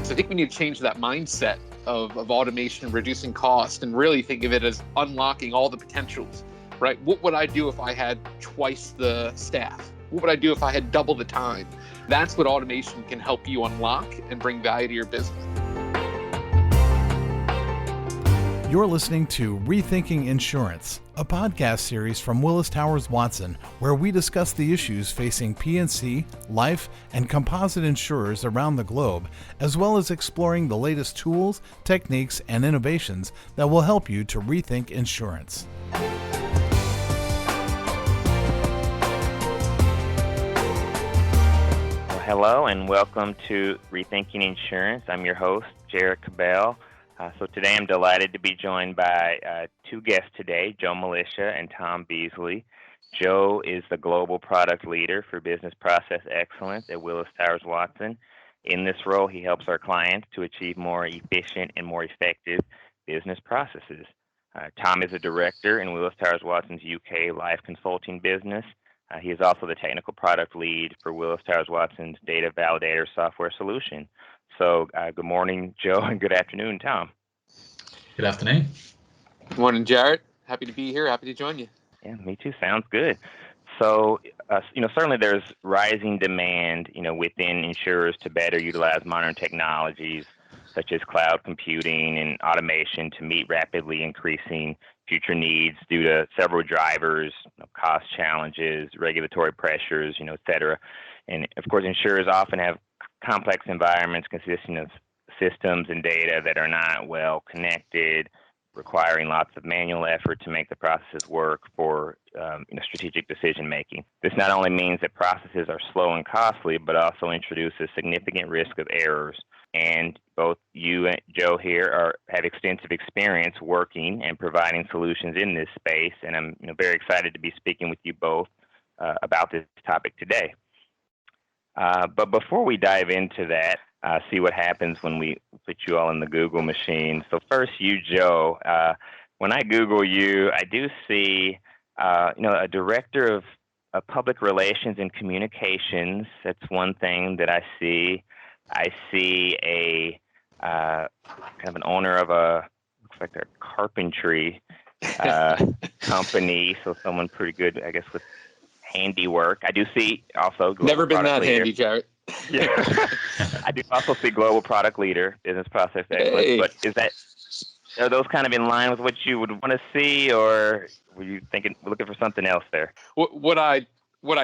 So I think we need to change that mindset of automation, reducing cost, and really think of it as unlocking all the potentials, right? What would I do if I had twice the staff? What would I do if I had double the time? That's what automation can help you unlock and bring value to your business. You're listening to Rethinking Insurance, a podcast series from Willis Towers Watson, where we discuss the issues facing P&C, life, and composite insurers around the globe, as well as exploring the latest tools, techniques, and innovations that will help you to rethink insurance. Well, hello and welcome to Rethinking Insurance. I'm your host, Jarrett Cabell. So today I'm delighted to be joined by two guests today, Joe Milicia and Tom Beasley. Joe is the Global Product Leader for Business Process Excellence at Willis Towers Watson. In this role, he helps our clients to achieve more efficient and more effective business processes. Tom is a director in Willis Towers Watson's UK life consulting business. He is also the technical product lead for Willis Towers Watson's data validator software solution. So good morning, Joe, and good afternoon, Tom. Good afternoon. Good morning, Jarrett. Happy to be here. Happy to join you. Yeah, me too. Sounds good. So, certainly there's rising demand, within insurers to better utilize modern technologies such as cloud computing and automation to meet rapidly increasing future needs due to several drivers, cost challenges, regulatory pressures, et cetera. And of course, insurers often have complex environments consisting of systems and data that are not well connected, requiring lots of manual effort to make the processes work for strategic decision making. This not only means that processes are slow and costly, but also introduces significant risk of errors. And both you and Joe here have extensive experience working and providing solutions in this space, and I'm very excited to be speaking with you both about this topic today. But before we dive into that, see what happens when we put you all in the Google machine. So first, you, Joe, when I Google you, I do see, a director of public relations and communications. That's one thing that I see. I see a kind of an owner of looks like a carpentry company. So someone pretty good, I guess, with handiwork. I do see also Never been that leader. handy, Jarrett. Yeah. I do also see global product leader, business process excellence. Hey. But are those kind of in line with what you would want to see, or were you looking for something else there? What I'd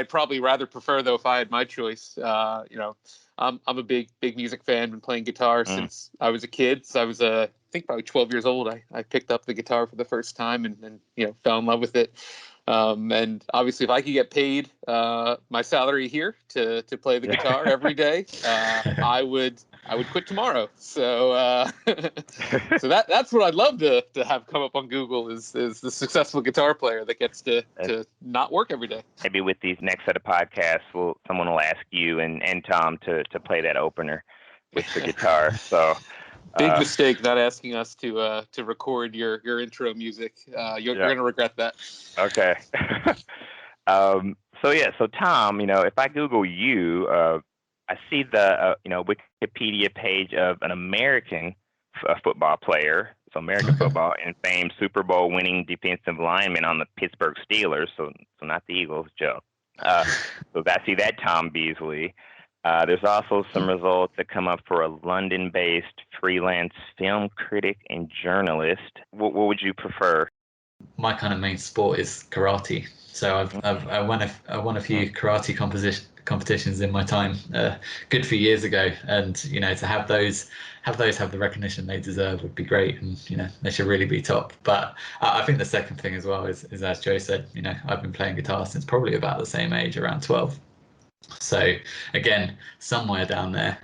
probably rather prefer, though, if I had my choice, I'm a big music fan. Been playing guitar since I was a kid. So I was I think probably 12 years old. I picked up the guitar for the first time and fell in love with it. And obviously, if I could get paid my salary here to play the guitar every day, I would quit tomorrow. So so that's what I'd love to have come up on Google is the successful guitar player that gets to not work every day. Maybe with these next set of podcasts, someone will ask you and Tom to play that opener with the guitar. So. Big mistake not asking us to record your intro music. You're going to regret that. Okay. So Tom, if I Google you, I see the Wikipedia page of an American football player, so American football, and famed Super Bowl winning defensive lineman on the Pittsburgh Steelers, so not the Eagles, Joe. So I see that Tom Beasley. There's also some results that come up for a London-based freelance film critic and journalist. What would you prefer? My kind of main sport is karate, so I won a few karate competitions in my time, a good few years ago, and to have those have the recognition they deserve would be great, and they should really be top. But I think the second thing as well is as Joe said, I've been playing guitar since probably about the same age, around 12. So again, somewhere down there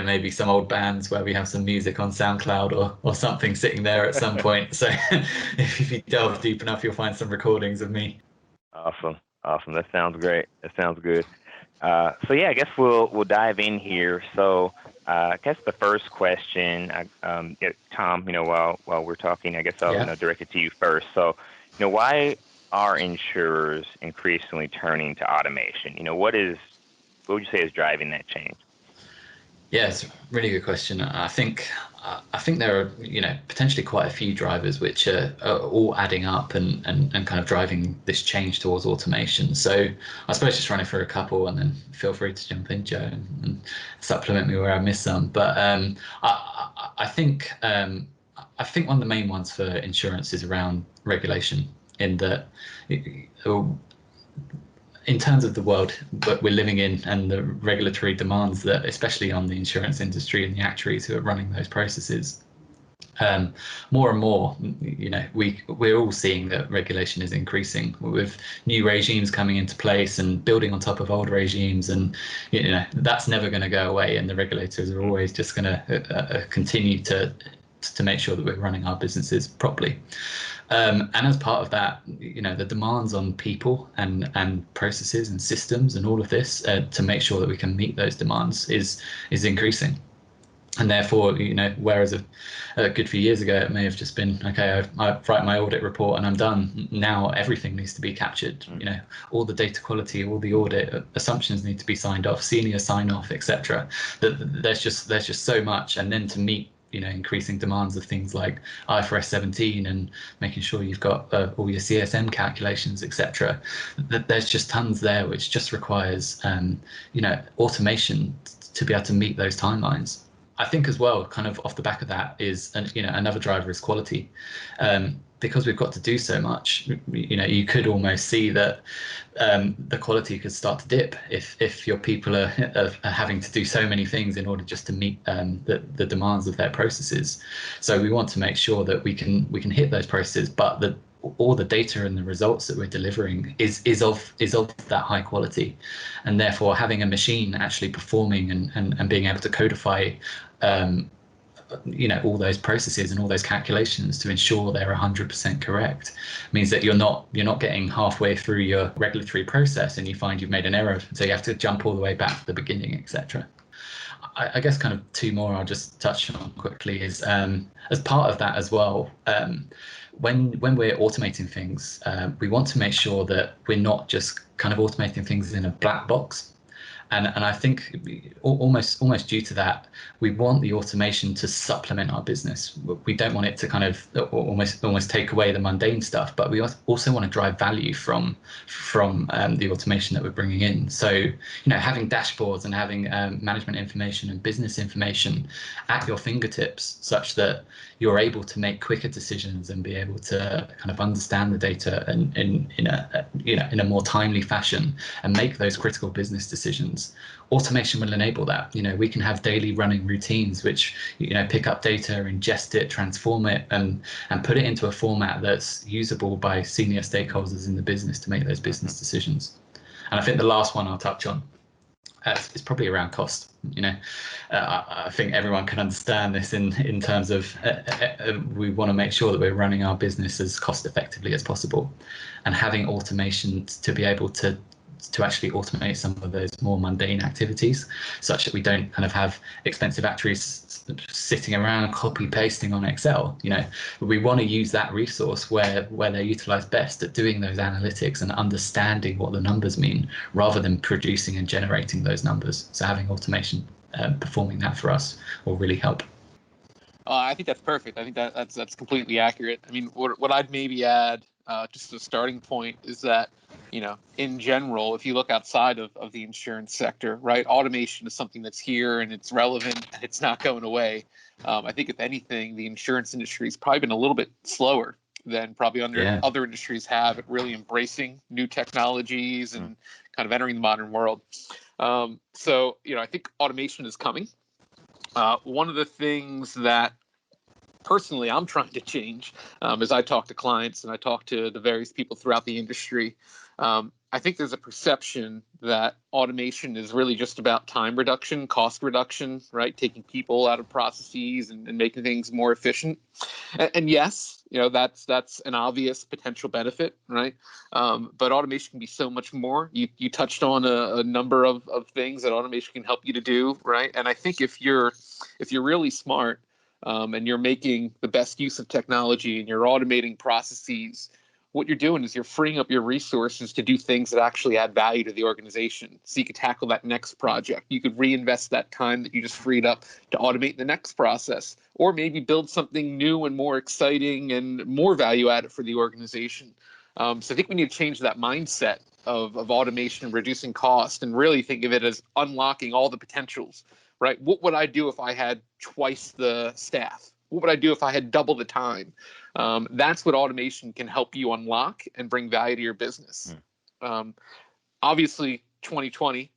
may be some old bands where we have some music on SoundCloud or something sitting there at some point. So if you delve deep enough, you'll find some recordings of me. Awesome. That sounds great. That sounds good. So yeah, I guess we'll dive in here. So I guess the first question, Tom, while we're talking, I guess I'll direct it to you first. So, why are insurers increasingly turning to automation? What would you say is driving that change? Yeah, it's a really good question. I think there are, potentially quite a few drivers which are all adding up and kind of driving this change towards automation. So I suppose just running through a couple, and then feel free to jump in, Joe, and supplement me where I miss some. But I think one of the main ones for insurance is around regulation, in that in terms of the world that we're living in and the regulatory demands that, especially on the insurance industry and the actuaries who are running those processes, more and more, we're all seeing that regulation is increasing with new regimes coming into place and building on top of old regimes, and that's never going to go away, and the regulators are always just going to continue to make sure that we're running our businesses properly. And as part of that, the demands on people and processes and systems and all of this to make sure that we can meet those demands is increasing. And therefore, whereas a good few years ago, it may have just been, okay, I write my audit report and I'm done. Now everything needs to be captured. All the data quality, all the audit assumptions need to be signed off, senior sign off, etc. There's just so much. And then to meet increasing demands of things like IFRS 17 and making sure you've got all your CSM calculations, etc. There's just tons there, which just requires automation to be able to meet those timelines. I think as well, kind of off the back of that, is another driver is quality. Because we've got to do so much, you could almost see that the quality could start to dip if your people are having to do so many things in order just to meet the demands of their processes. So we want to make sure that we can hit those processes, but that all the data and the results that we're delivering is of that high quality, and therefore having a machine actually performing and being able to codify all those processes and all those calculations to ensure they're 100% correct means that you're not getting halfway through your regulatory process and you find you've made an error, so you have to jump all the way back to the beginning, etc. I guess kind of two more I'll just touch on quickly is as part of that as well, when we're automating things, we want to make sure that we're not just kind of automating things in a black box. And I think almost due to that, we want the automation to supplement our business. We don't want it to kind of almost take away the mundane stuff, but we also want to drive value from the automation that we're bringing in. So, having dashboards and having management information and business information at your fingertips, such that you're able to make quicker decisions and be able to kind of understand the data in a more timely fashion and make those critical business decisions. Automation will enable that. We can have daily running routines which pick up data, ingest it, transform it, and put it into a format that's usable by senior stakeholders in the business to make those business decisions. And I think the last one I'll touch on is probably around cost. I think everyone can understand this in terms of we want to make sure that we're running our business as cost effectively as possible, and having automation to be able to actually automate some of those more mundane activities, such that we don't kind of have expensive actuaries sitting around copy pasting on Excel. We want to use that resource where they're utilized best at doing those analytics and understanding what the numbers mean, rather than producing and generating those numbers. So having automation performing that for us will really help. I think that's perfect. I think that's completely accurate. I mean, what I'd maybe add, just as a starting point, is that in general, if you look outside of the insurance sector, right, automation is something that's here and it's relevant and it's not going away. I think if anything, the insurance industry has probably been a little bit slower than probably other industries have at really embracing new technologies and kind of entering the modern world. So I think automation is coming. One of the things that personally I'm trying to change as I talk to clients and I talk to the various people throughout the industry, I think there's a perception that automation is really just about time reduction, cost reduction, right? Taking people out of processes and making things more efficient. And yes, that's an obvious potential benefit, right? But automation can be so much more. You touched on a number of things that automation can help you to do, right? And I think if you're really smart and you're making the best use of technology and you're automating processes, what you're doing is you're freeing up your resources to do things that actually add value to the organization. So you could tackle that next project. You could reinvest that time that you just freed up to automate the next process, or maybe build something new and more exciting and more value added for the organization. So I think we need to change that mindset of automation, reducing cost, and really think of it as unlocking all the potentials, right? What would I do if I had twice the staff? What would I do if I had double the time? That's what automation can help you unlock and bring value to your business. Obviously, 2020,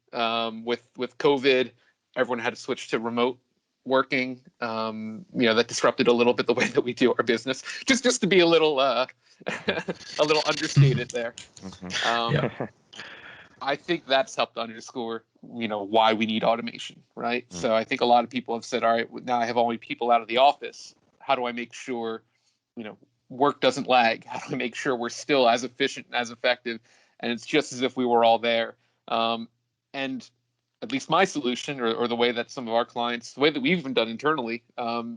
with COVID, everyone had to switch to remote working. That disrupted a little bit the way that we do our business. Just to be a little understated there. I think that's helped underscore, why we need automation, right? So I think a lot of people have said, all right, now I have all my people out of the office. How do I make sure, work doesn't lag? How do I make sure we're still as efficient and as effective? And it's just as if we were all there. And at least my solution, or the way that some of our clients, the way that we've even done internally,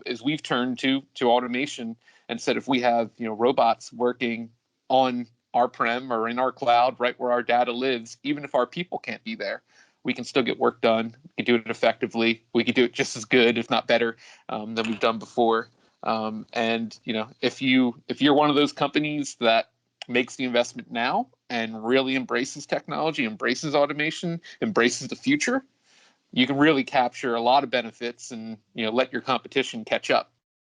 is we've turned to automation and said, if we have, robots working on our prem or in our cloud, right where our data lives, even if our people can't be there, we can still get work done. We can do it effectively. We can do it just as good, if not better, than we've done before. And if you're one of those companies that makes the investment now and really embraces technology, embraces automation, embraces the future, you can really capture a lot of benefits and let your competition catch up.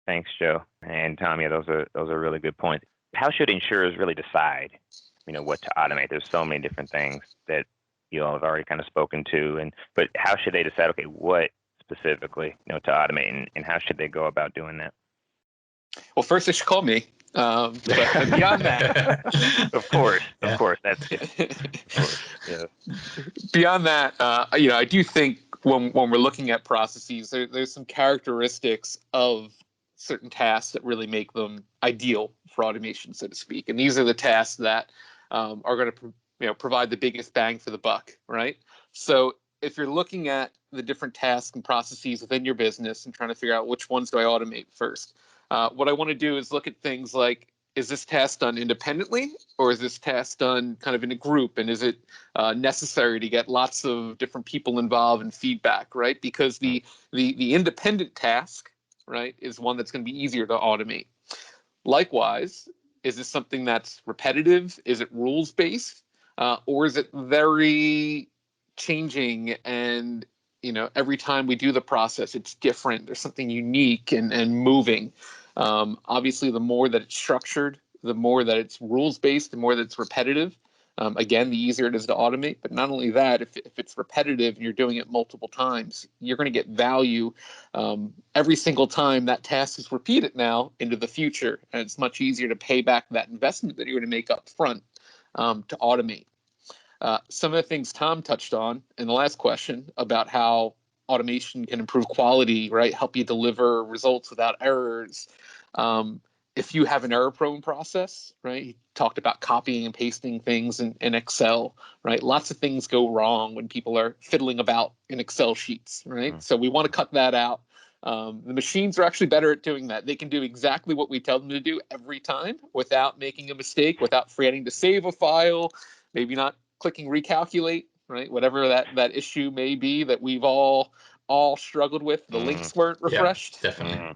Thanks, Joe and Tom. Yeah, those are really good points. How should insurers really decide, what to automate? There's so many different things that you all have already kind of spoken to, but how should they decide? Okay, what specifically, to automate, and how should they go about doing that? Well, first they should call me. But beyond that, of course, that's it. Yeah. Beyond that, I do think when we're looking at processes, there's some characteristics of certain tasks that really make them ideal for automation, so to speak. And these are the tasks that are going to provide the biggest bang for the buck, right? So if you're looking at the different tasks and processes within your business and trying to figure out which ones do I automate first, what I want to do is look at things like, is this task done independently, or is this task done kind of in a group? And is it necessary to get lots of different people involved and feedback, right? Because the independent task, right, is one that's going to be easier to automate. Likewise, is this something that's repetitive? Is it rules-based? Or is it very changing and, every time we do the process, it's different. There's something unique and moving. Obviously, the more that it's structured, the more that it's rules-based, the more that it's repetitive. Again, the easier it is to automate. But not only that, if it's repetitive and you're doing it multiple times, you're going to get value every single time that task is repeated now into the future. And it's much easier to pay back that investment that you're going to make up front to automate. Some of the things Tom touched on in the last question about how automation can improve quality, right? Help you deliver results without errors. If you have an error-prone process, right? He talked about copying and pasting things in Excel, right? Lots of things go wrong when people are fiddling about in Excel sheets, right? So we want to cut that out. The machines are actually better at doing that. They can do exactly what we tell them to do every time without making a mistake, without forgetting to save a file, maybe not clicking recalculate, right? Whatever that issue may be that we've all struggled with. The links weren't refreshed. Yeah, definitely.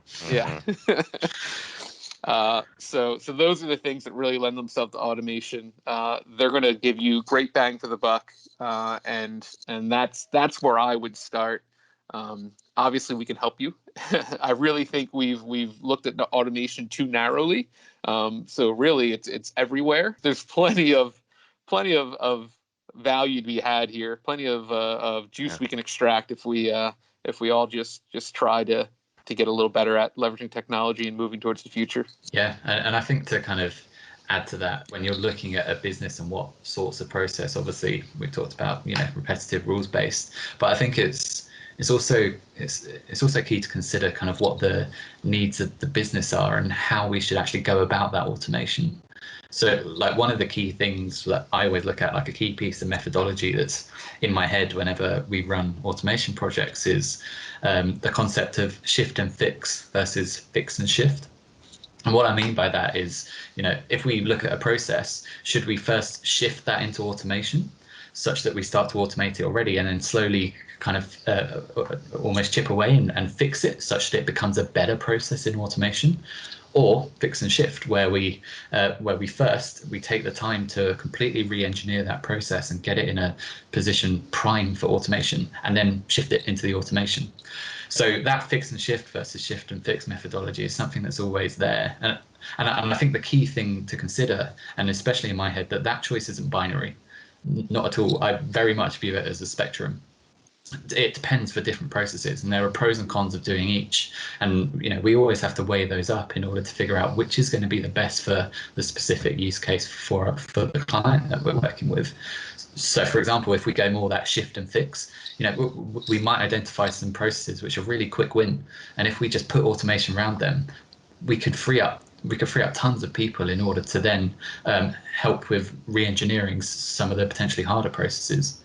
Yeah. So those are the things that really lend themselves to automation. They're going to give you great bang for the buck, and that's where I would start. Obviously, we can help you. I really think we've looked at automation too narrowly. So really, it's everywhere. There's plenty of value to be had here. Plenty of juice we can extract if we all just try to get a little better at leveraging technology and moving towards the future. Yeah, and I think to kind of add to that, when you're looking at a business and what sorts of process, obviously we talked about repetitive rules based, but I think it's also key to consider kind of what the needs of the business are and how we should actually go about that automation. So like one of the key things that I always look at, like a key piece of methodology that's in my head whenever we run automation projects, is the concept of shift and fix versus fix and shift. And what I mean by that is, if we look at a process, should we first shift that into automation such that we start to automate it already and then slowly kind of almost chip away and fix it such that it becomes a better process in automation? Or fix and shift, where we take the time to completely re-engineer that process and get it in a position prime for automation, and then shift it into the automation. So that fix and shift versus shift and fix methodology is something that's always there. And I think the key thing to consider, and especially in my head, that choice isn't binary, not at all. I very much view it as a spectrum. It depends for different processes, and there are pros and cons of doing each, and we always have to weigh those up in order to figure out which is going to be the best for the specific use case for the client that we're working with. So for example, if we go more that shift and fix, we might identify some processes which are really quick win, and if we just put automation around them, we could free up tons of people in order to then help with re-engineering some of the potentially harder processes.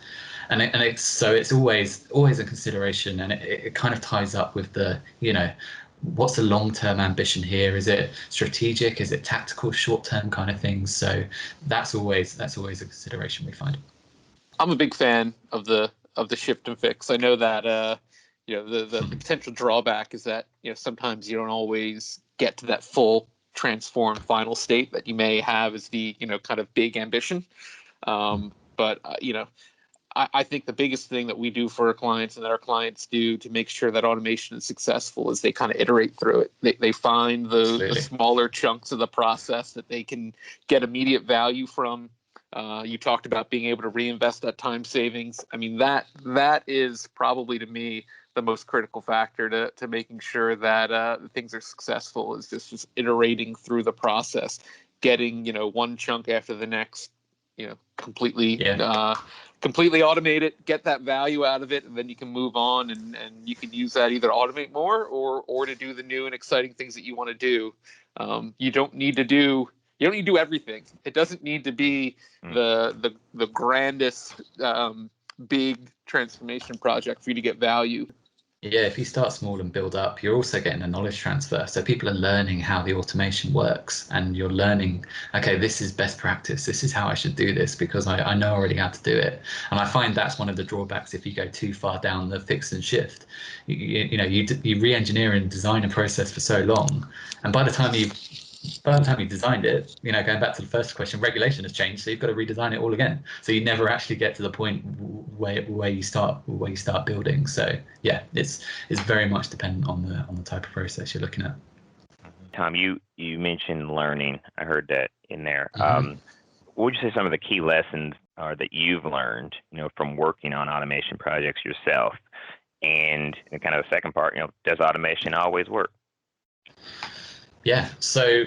And it's always a consideration, and it kind of ties up with the, what's the long-term ambition here? Is it strategic? Is it tactical, short-term kind of things? So that's always a consideration we find. I'm a big fan of the shift and fix. I know that the potential drawback is that sometimes you don't always get to that full transformed final state that you may have as the kind of big ambition. But I think the biggest thing that we do for our clients and that our clients do to make sure that automation is successful is they kind of iterate through it. They find the smaller chunks of the process that they can get immediate value from. You talked about being able to reinvest that time savings. I mean, that is probably, to me, the most critical factor to making sure that things are successful, is just iterating through the process, getting one chunk after the next, completely automate it, get that value out of it, and then you can move on and you can use that either automate more or to do the new and exciting things that you want to do. You don't need to do everything. It doesn't need to be the grandest big transformation project for you to get value. Yeah, if you start small and build up, you're also getting a knowledge transfer. So people are learning how the automation works, and you're learning, okay, this is best practice. This is how I should do this because I know already how to do it. And I find that's one of the drawbacks if you go too far down the fix and shift. You re-engineer and design a process for so long, and by the time you designed it, going back to the first question, regulation has changed, so you've got to redesign it all again. So you never actually get to the point where you start building. So yeah, it's very much dependent on the type of process you're looking at. Tom, you mentioned learning. I heard that in there. What would you say some of the key lessons are that you've learned, from working on automation projects yourself? And kind of the second part, does automation always work? Yeah, so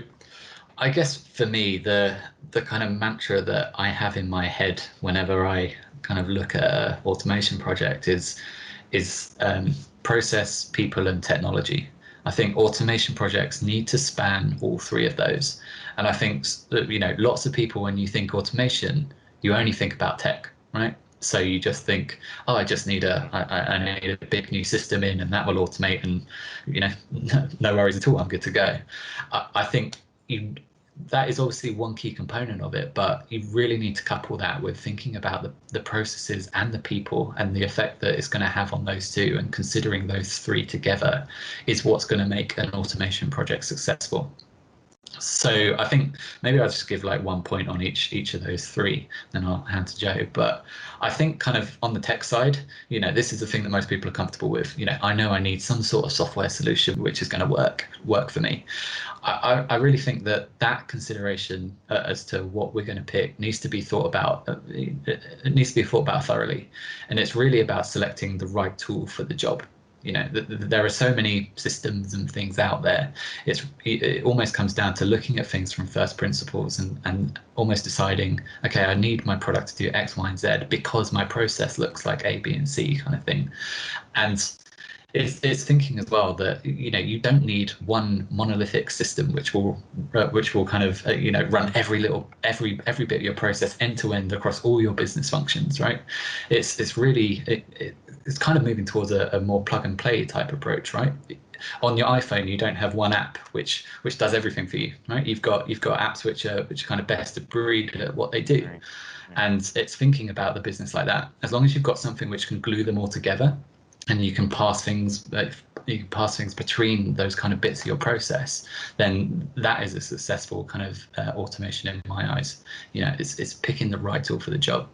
I guess for me, the kind of mantra that I have in my head whenever I kind of look at an automation project is process, people, and technology. I think automation projects need to span all three of those. And I think that, lots of people, when you think automation, you only think about tech, right? So you just think, oh, I need a big new system in, and that will automate, and no worries at all, I'm good to go. I think that is obviously one key component of it, but you really need to couple that with thinking about the processes and the people and the effect that it's going to have on those two, and considering those three together is what's going to make an automation project successful. So I think maybe I'll just give like 1 point on each of those three, then I'll hand to Joe. But I think kind of on the tech side, this is the thing that most people are comfortable with. I know I need some sort of software solution which is going to work for me. I really think that consideration as to what we're going to pick needs to be thought about. It needs to be thought about thoroughly, and it's really about selecting the right tool for the job. There are so many systems and things out there. It almost comes down to looking at things from first principles and almost deciding, okay, I need my product to do X, Y, and Z because my process looks like A, B, and C kind of thing. And it's thinking as well that you don't need one monolithic system which will kind of run every bit of your process end to end across all your business functions, right? It's really it's kind of moving towards a more plug and play type approach, right? on your iPhone, you don't have one app which does everything for you, right? You've got apps which are kind of best of breed at what they do. Right. And it's thinking about the business like that. As long as you've got something which can glue them all together, and you can pass things between those kind of bits of your process, then that is a successful kind of automation in my eyes. You know, it's picking the right tool for the job.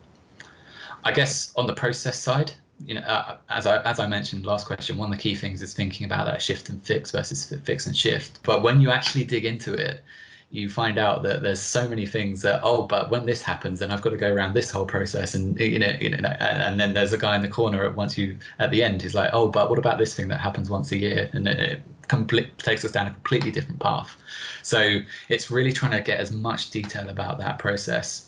I guess on the process side, you know, as I mentioned last question, one of the key things is thinking about that shift and fix versus fix and shift. But when you actually dig into it, you find out that there's so many things that, but when this happens, then I've got to go around this whole process, and and then there's a guy in the corner at the end who's like, but what about this thing that happens once a year, and it takes us down a completely different path. So it's really trying to get as much detail about that process,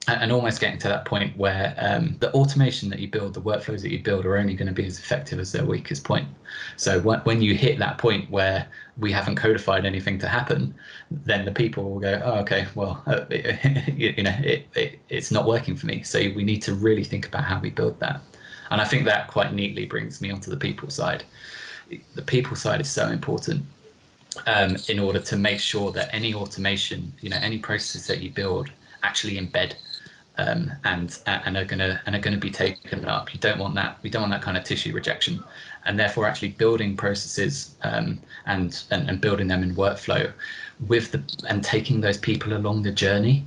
and almost getting to that point where the automation that you build, the workflows that you build, are only going to be as effective as their weakest point. So when you hit that point where we haven't codified anything to happen, then the people will go, okay, well, it's not working for me. So we need to really think about how we build that. And I think that quite neatly brings me onto the people side. The people side is so important in order to make sure that any automation, any processes that you build actually embed and are gonna be taken up. You don't want that. We don't want that kind of tissue rejection, and therefore actually building processes and building them in workflow and taking those people along the journey.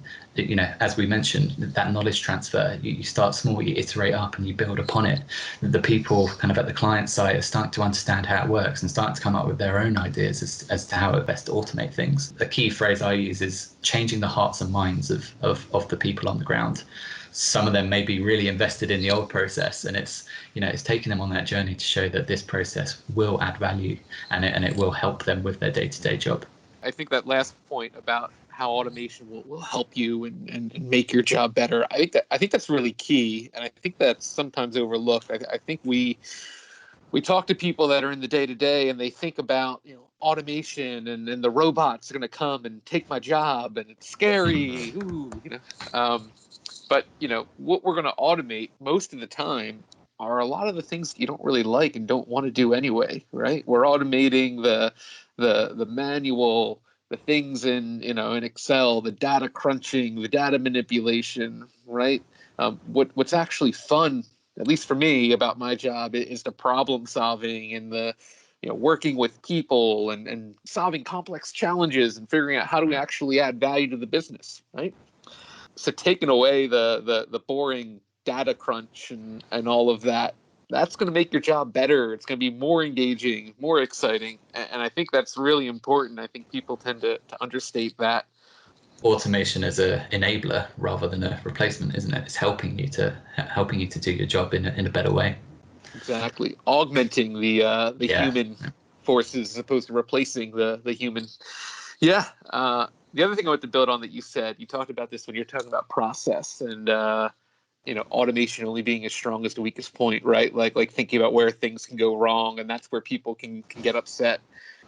As we mentioned, that knowledge transfer. You start small, you iterate up, and you build upon it. The people kind of at the client side are starting to understand how it works and starting to come up with their own ideas as to how it best to automate things. The key phrase I use is changing the hearts and minds of the people on the ground. Some of them may be really invested in the old process, and it's taking them on that journey to show that this process will add value and it will help them with their day-to-day job. I think that last point about how automation will help you and make your job better, I think that's really key, and I think that's sometimes overlooked. I think we talk to people that are in the day-to-day, and they think about automation and the robots are going to come and take my job, and it's scary. But what we're going to automate most of the time are a lot of the things you don't really like and don't want to do anyway, right? We're automating the manual, the things in Excel, the data crunching, the data manipulation, right? What's actually fun, at least for me, about my job is the problem solving and the working with people and solving complex challenges and figuring out how do we actually add value to the business, right? So taking away the boring data crunch and all of that, that's going to make your job better. It's going to be more engaging, more exciting. And I think that's really important. I think people tend to understate that. Automation is an enabler rather than a replacement, isn't it? It's helping you to do your job in a better way. Exactly. Augmenting the human forces as opposed to replacing the human. Yeah. The other thing I want to build on that you said, you talked about this when you're talking about process and automation only being as strong as the weakest point, right? Like thinking about where things can go wrong, and that's where people can get upset.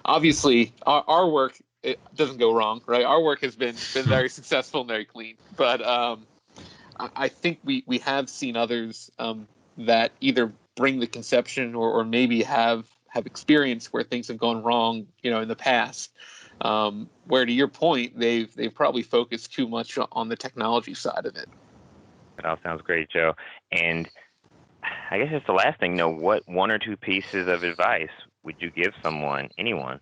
Obviously, our work, it doesn't go wrong, right? Our work has been very successful and very clean. But I think we have seen others that either bring the conception or maybe have experience where things have gone wrong, in the past. Where, to your point, they've probably focused too much on the technology side of it. That all sounds great, Joe. And I guess just the last thing, what one or two pieces of advice would you give anyone,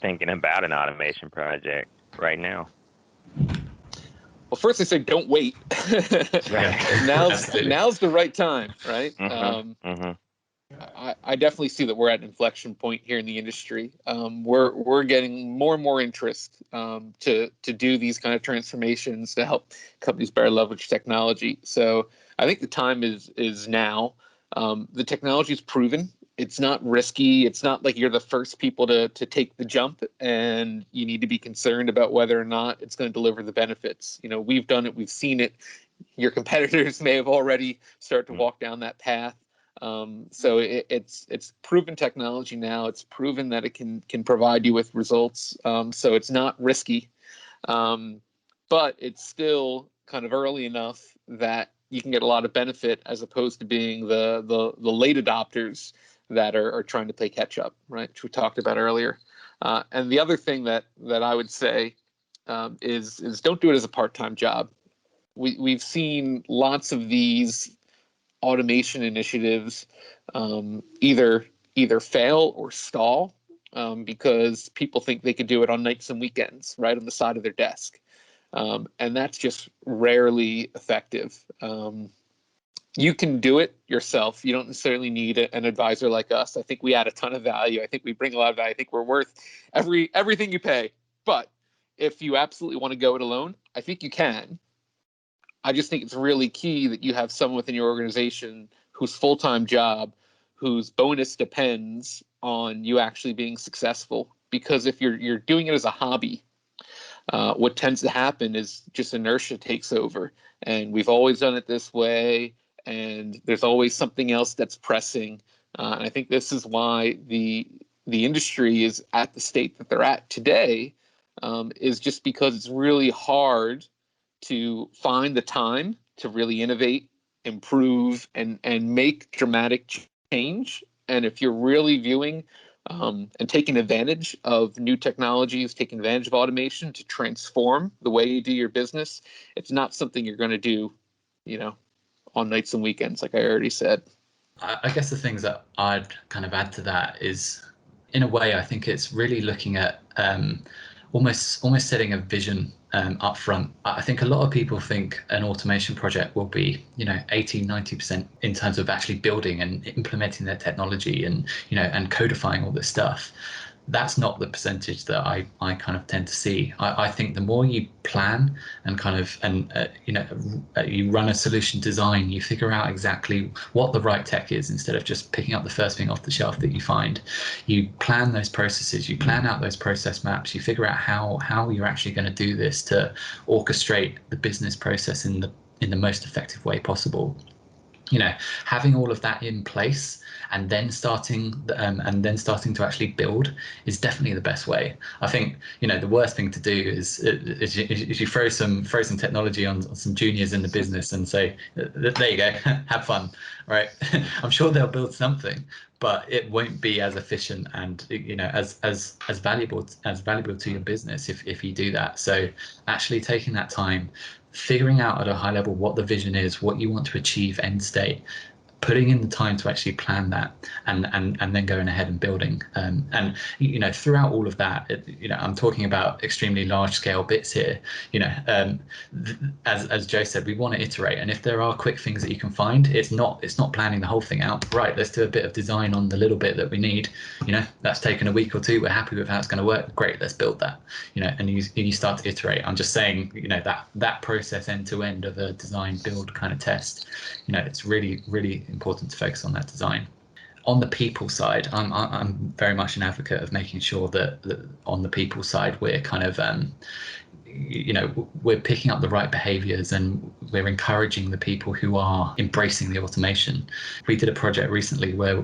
thinking about an automation project right now? Well, first I say don't wait. Now's the right time, right? I definitely see that we're at an inflection point here in the industry. We're getting more and more interest to do these kind of transformations to help companies better leverage technology. So I think the time is now. The technology is proven. It's not risky. It's not like you're the first people to take the jump, and you need to be concerned about whether or not it's going to deliver the benefits. We've done it. We've seen it. Your competitors may have already started to walk down that path. So it's proven technology now. It's proven that it can provide you with results. So it's not risky, but it's still kind of early enough that you can get a lot of benefit as opposed to being the late adopters that are trying to play catch up, right? Which we talked about earlier. And the other thing that I would say is don't do it as a part-time job. We've seen lots of these automation initiatives either fail or stall because people think they could do it on nights and weekends, right on the side of their desk, and that's just rarely effective. You can do it yourself. You don't necessarily need an advisor like us. I think we add a ton of value. I think we bring a lot of value. I think we're worth everything you pay. But if you absolutely want to go it alone, I think you can. I just think it's really key that you have someone within your organization whose full-time job, whose bonus depends on you actually being successful. Because if you're doing it as a hobby, what tends to happen is just inertia takes over. And we've always done it this way. And there's always something else that's pressing. And I think this is why the industry is at the state that they're at today, is just because it's really hard to find the time to really innovate, improve, and make dramatic change. And if you're really viewing and taking advantage of new technologies, taking advantage of automation to transform the way you do your business, it's not something you're going to do, on nights and weekends, like I already said. I guess the things that I'd kind of add to that is, in a way, I think it's really looking at almost setting a vision up front. I think a lot of people think an automation project will be 80-90% in terms of actually building and implementing their technology and and codifying all this stuff. That's not the percentage that I kind of tend to see. I think the more you plan and you run a solution design, you figure out exactly what the right tech is instead of just picking up the first thing off the shelf that you find. You plan those processes, you plan out those process maps, you figure out how you're actually going to do this to orchestrate the business process in the most effective way possible. Having all of that in place and then starting to actually build is definitely the best way. I think the worst thing to do is you throw some technology on some juniors in the business and say, there you go, have fun, right? I'm sure they'll build something, but it won't be as efficient and as valuable to your business if you do that. So actually taking that time, figuring out at a high level what the vision is, what you want to achieve end state, putting in the time to actually plan that, and then going ahead and building. And throughout all of that, I'm talking about extremely large scale bits here. As Joe said, we want to iterate, and if there are quick things that you can find, it's not planning the whole thing out. Right, let's do a bit of design on the little bit that we need. That's taken a week or two. We're happy with how it's going to work. Great, let's build that. And you start to iterate. I'm just saying, that process end to end of a design, build, kind of test. It's really, really important to focus on that design. On the people side, I'm very much an advocate of making sure that on the people side we're kind of we're picking up the right behaviors and we're encouraging the people who are embracing the automation. We did a project recently where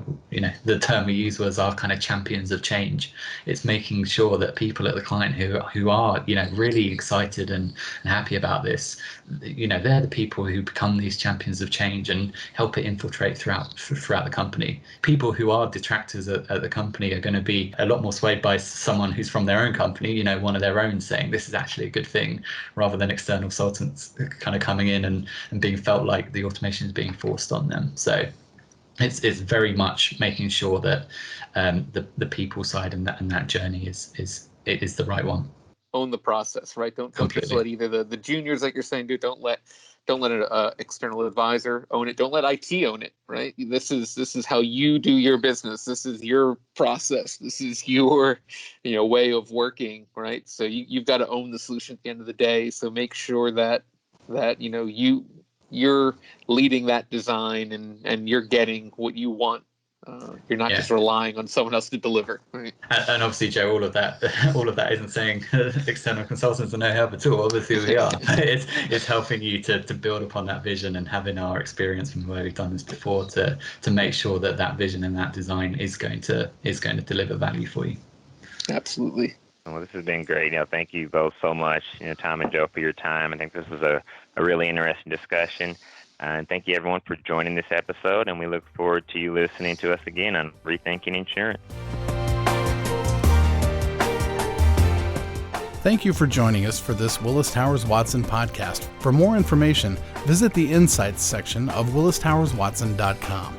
the term we used was our kind of champions of change. It's making sure that people at the client who are really excited and happy about this, they're the people who become these champions of change and help it infiltrate throughout the company. People who are detractors at the company are going to be a lot more swayed by someone who's from their own company, one of their own, saying this is actually a good thing, rather than external consultants kind of coming in and being felt like the automation is being forced on them. So it's very much making sure that the people side and that journey is the right one. Own the process, right? Don't just let either the juniors, like you're saying, don't let an external advisor own it. Don't let IT own it, right? This is how you do your business. This is your process. This is your way of working, right? So you've got to own the solution at the end of the day. So make sure that you're leading that design and you're getting what you want. You're not just relying on someone else to deliver. Right? And obviously, Joe, all of that isn't saying external consultants are no help at all. Obviously, we are. It's helping you to build upon that vision and having our experience from where we've done this before to make sure that vision and that design is going to deliver value for you. Absolutely. Well, this has been great. Thank you both so much, Tom and Joe, for your time. I think this was a really interesting discussion. And thank you, everyone, for joining this episode, and we look forward to you listening to us again on Rethinking Insurance. Thank you for joining us for this Willis Towers Watson podcast. For more information, visit the Insights section of willistowerswatson.com.